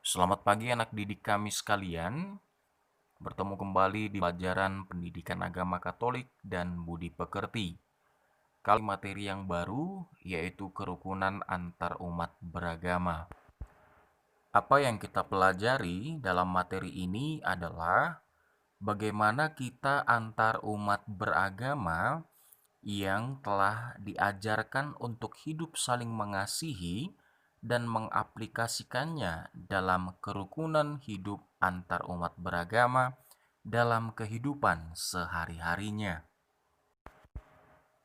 Selamat pagi anak didik kami sekalian. Bertemu kembali di pelajaran Pendidikan Agama Katolik dan Budi Pekerti. Kali materi yang baru yaitu kerukunan antar umat beragama. Apa yang kita pelajari dalam materi ini adalah bagaimana kita antar umat beragama yang telah diajarkan untuk hidup saling mengasihi dan mengaplikasikannya dalam kerukunan hidup antar umat beragama dalam kehidupan sehari-harinya.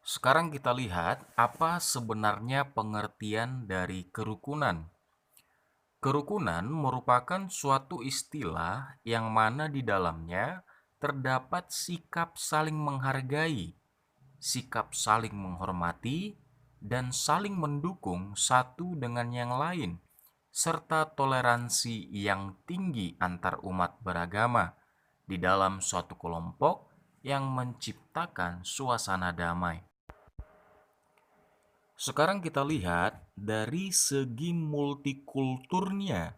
Sekarang kita lihat apa sebenarnya pengertian dari kerukunan. Kerukunan merupakan suatu istilah yang mana di dalamnya terdapat sikap saling menghargai, sikap saling menghormati, dan saling mendukung satu dengan yang lain, serta toleransi yang tinggi antar umat beragama di dalam suatu kelompok yang menciptakan suasana damai. Sekarang kita lihat dari segi multikulturnya.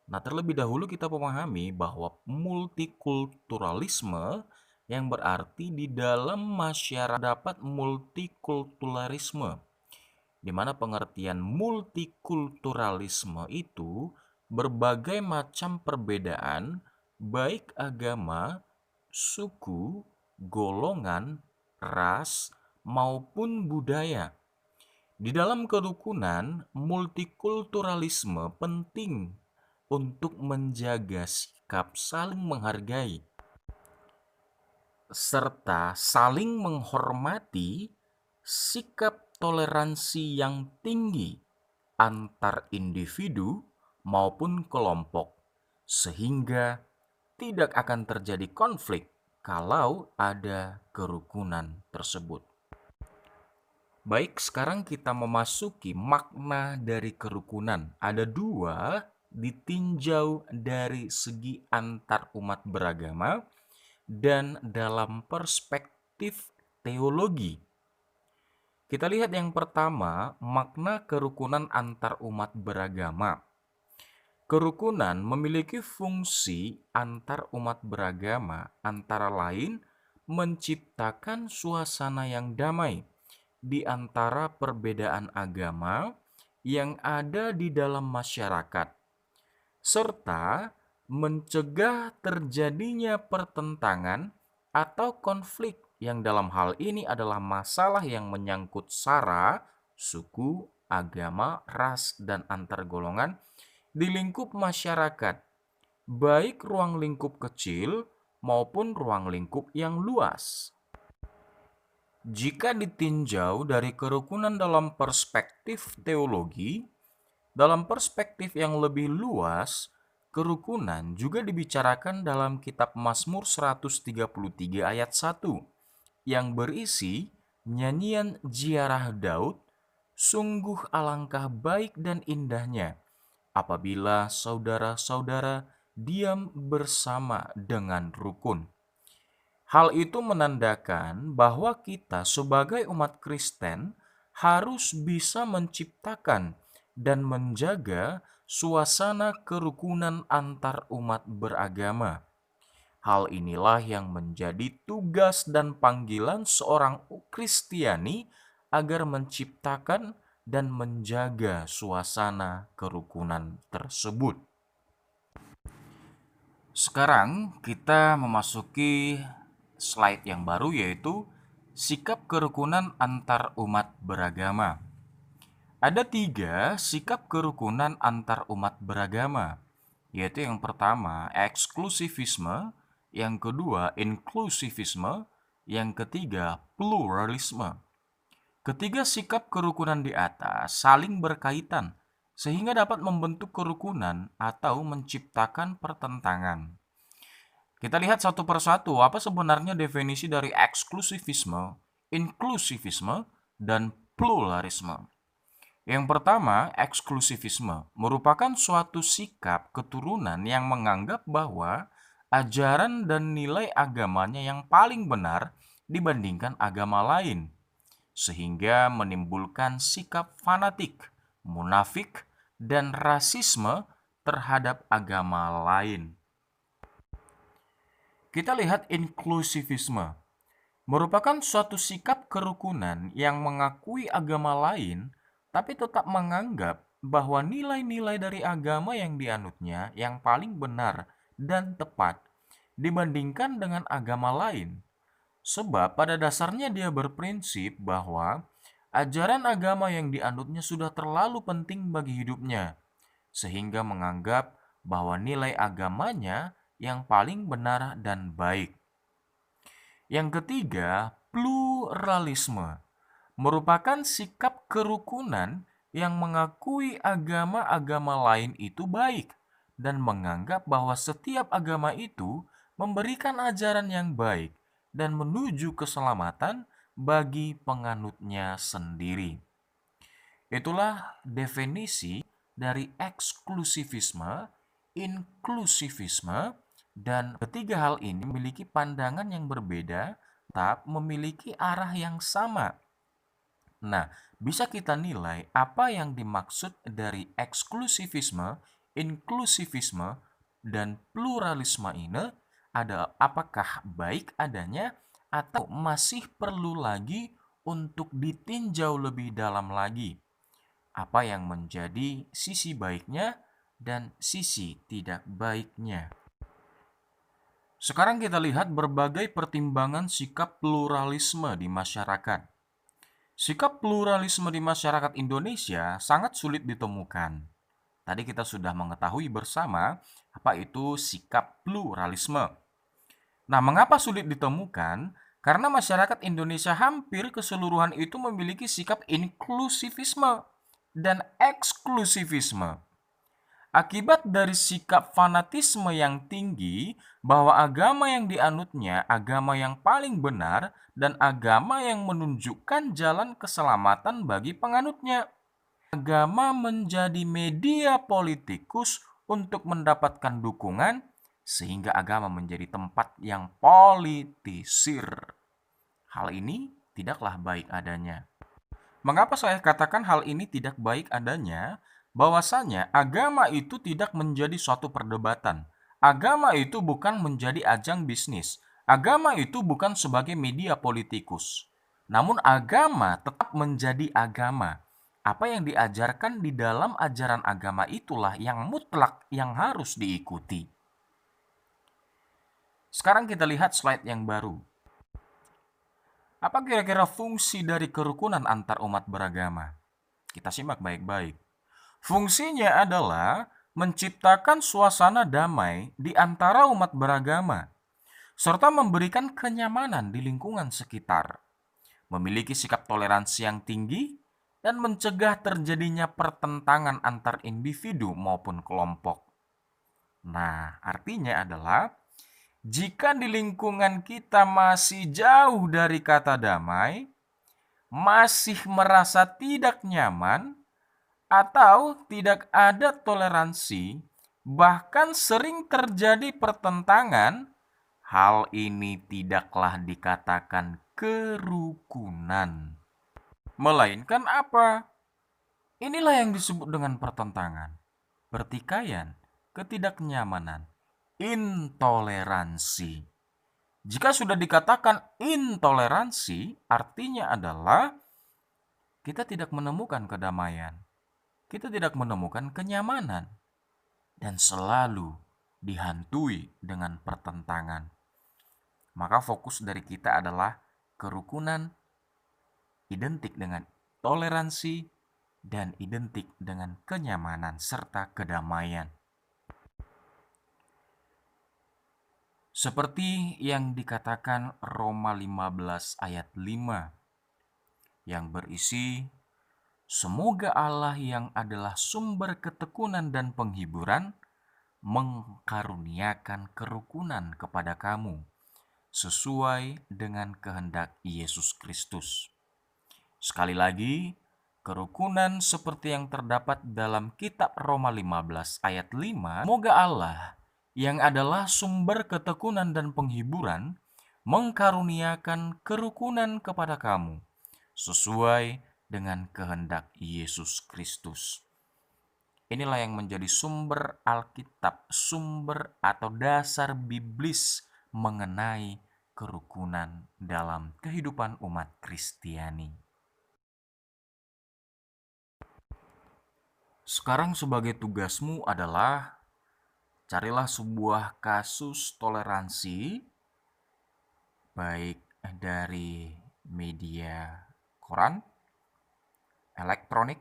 Nah, terlebih dahulu kita memahami bahwa multikulturalisme yang berarti di dalam masyarakat dapat multikulturalisme, di mana pengertian multikulturalisme itu berbagai macam perbedaan baik agama, suku, golongan, ras, maupun budaya. Di dalam kerukunan, multikulturalisme penting untuk menjaga sikap saling menghargai serta saling menghormati, sikap toleransi yang tinggi antar individu maupun kelompok, sehingga tidak akan terjadi konflik kalau ada kerukunan tersebut. Baik, sekarang kita memasuki makna dari kerukunan. Ada dua ditinjau dari segi antar umat beragama dan dalam perspektif teologi. Kita lihat yang pertama, makna kerukunan antar umat beragama. Kerukunan memiliki fungsi antar umat beragama, antara lain menciptakan suasana yang damai di antara perbedaan agama yang ada di dalam masyarakat, serta mencegah terjadinya pertentangan atau konflik yang dalam hal ini adalah masalah yang menyangkut sara, suku, agama, ras, dan antar golongan di lingkup masyarakat, baik ruang lingkup kecil maupun ruang lingkup yang luas. Jika ditinjau dari kerukunan dalam perspektif teologi, dalam perspektif yang lebih luas, kerukunan juga dibicarakan dalam kitab Mazmur 133 ayat 1 yang berisi nyanyian ziarah Daud, sungguh alangkah baik dan indahnya apabila saudara-saudara diam bersama dengan rukun. Hal itu menandakan bahwa kita sebagai umat Kristen harus bisa menciptakan dan menjaga suasana kerukunan antar umat beragama. Hal inilah yang menjadi tugas dan panggilan seorang Kristiani agar menciptakan dan menjaga suasana kerukunan tersebut. Sekarang kita memasuki slide yang baru, yaitu sikap kerukunan antar umat beragama. Ada 3 sikap kerukunan antar umat beragama, yaitu yang pertama eksklusivisme, yang kedua inklusivisme, yang ketiga pluralisme. Ketiga sikap kerukunan di atas saling berkaitan sehingga dapat membentuk kerukunan atau menciptakan pertentangan. Kita lihat satu persatu apa sebenarnya definisi dari eksklusivisme, inklusivisme, dan pluralisme. Yang pertama, eksklusivisme merupakan suatu sikap keturunan yang menganggap bahwa ajaran dan nilai agamanya yang paling benar dibandingkan agama lain, sehingga menimbulkan sikap fanatik, munafik, dan rasisme terhadap agama lain. Kita lihat inklusivisme merupakan suatu sikap kerukunan yang mengakui agama lain, tapi tetap menganggap bahwa nilai-nilai dari agama yang dianutnya yang paling benar dan tepat dibandingkan dengan agama lain. Sebab pada dasarnya dia berprinsip bahwa ajaran agama yang dianutnya sudah terlalu penting bagi hidupnya, sehingga menganggap bahwa nilai agamanya yang paling benar dan baik. Yang ketiga, pluralisme merupakan sikap kerukunan yang mengakui agama-agama lain itu baik dan menganggap bahwa setiap agama itu memberikan ajaran yang baik dan menuju keselamatan bagi penganutnya sendiri. Itulah definisi dari eksklusivisme, inklusivisme, dan ketiga hal ini memiliki pandangan yang berbeda, tetap memiliki arah yang sama. Nah, bisa kita nilai apa yang dimaksud dari eksklusivisme, inklusivisme, dan pluralisme ini apakah baik adanya atau masih perlu lagi untuk ditinjau lebih dalam lagi. Apa yang menjadi sisi baiknya dan sisi tidak baiknya. Sekarang kita lihat berbagai pertimbangan sikap pluralisme di masyarakat. Sikap pluralisme di masyarakat Indonesia sangat sulit ditemukan. Tadi kita sudah mengetahui bersama apa itu sikap pluralisme. Nah, mengapa sulit ditemukan? Karena masyarakat Indonesia hampir keseluruhan itu memiliki sikap inklusivisme dan eksklusivisme. Akibat dari sikap fanatisme yang tinggi bahwa agama yang dianutnya agama yang paling benar dan agama yang menunjukkan jalan keselamatan bagi penganutnya. Agama menjadi media politikus untuk mendapatkan dukungan sehingga agama menjadi tempat yang politisir. Hal ini tidaklah baik adanya. Mengapa saya katakan hal ini tidak baik adanya? Bahwasanya agama itu tidak menjadi suatu perdebatan. Agama itu bukan menjadi ajang bisnis. Agama itu bukan sebagai media politikus. Namun agama tetap menjadi agama. Apa yang diajarkan di dalam ajaran agama itulah yang mutlak yang harus diikuti. Sekarang kita lihat slide yang baru. Apa kira-kira fungsi dari kerukunan antar umat beragama? Kita simak baik-baik. Fungsinya adalah menciptakan suasana damai di antara umat beragama, serta memberikan kenyamanan di lingkungan sekitar, memiliki sikap toleransi yang tinggi, dan mencegah terjadinya pertentangan antar individu maupun kelompok. Nah, artinya adalah jika di lingkungan kita masih jauh dari kata damai, masih merasa tidak nyaman, atau tidak ada toleransi, bahkan sering terjadi pertentangan, hal ini tidaklah dikatakan kerukunan. Melainkan apa? Inilah yang disebut dengan pertentangan, pertikaian, ketidaknyamanan, intoleransi. Jika sudah dikatakan intoleransi, artinya adalah kita tidak menemukan kedamaian, kita tidak menemukan kenyamanan, dan selalu dihantui dengan pertentangan. Maka fokus dari kita adalah kerukunan, identik dengan toleransi, dan identik dengan kenyamanan serta kedamaian. Seperti yang dikatakan Roma 15 ayat 5 yang berisi, semoga Allah yang adalah sumber ketekunan dan penghiburan mengkaruniakan kerukunan kepada kamu sesuai dengan kehendak Yesus Kristus. Sekali lagi, kerukunan seperti yang terdapat dalam kitab Roma 15 ayat 5, semoga Allah yang adalah sumber ketekunan dan penghiburan mengkaruniakan kerukunan kepada kamu sesuai dengan kehendak Yesus Kristus. Inilah yang menjadi sumber Alkitab, sumber atau dasar biblis mengenai kerukunan dalam kehidupan umat Kristiani. Sekarang sebagai tugasmu adalah carilah sebuah kasus toleransi, baik dari media koran, elektronik,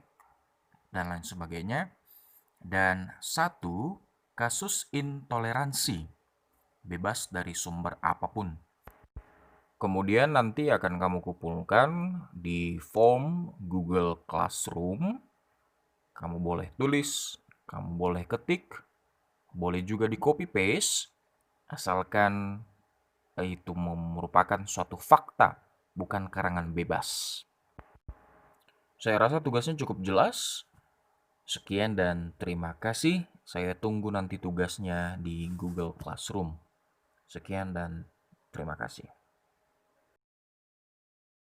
dan lain sebagainya. Dan satu, kasus intoleransi, bebas dari sumber apapun. Kemudian nanti akan kamu kumpulkan di form Google Classroom. Kamu boleh tulis, kamu boleh ketik, boleh juga di copy paste, asalkan itu merupakan suatu fakta, bukan karangan bebas. Saya rasa tugasnya cukup jelas. Sekian dan terima kasih. Saya tunggu nanti tugasnya di Google Classroom. Sekian dan terima kasih.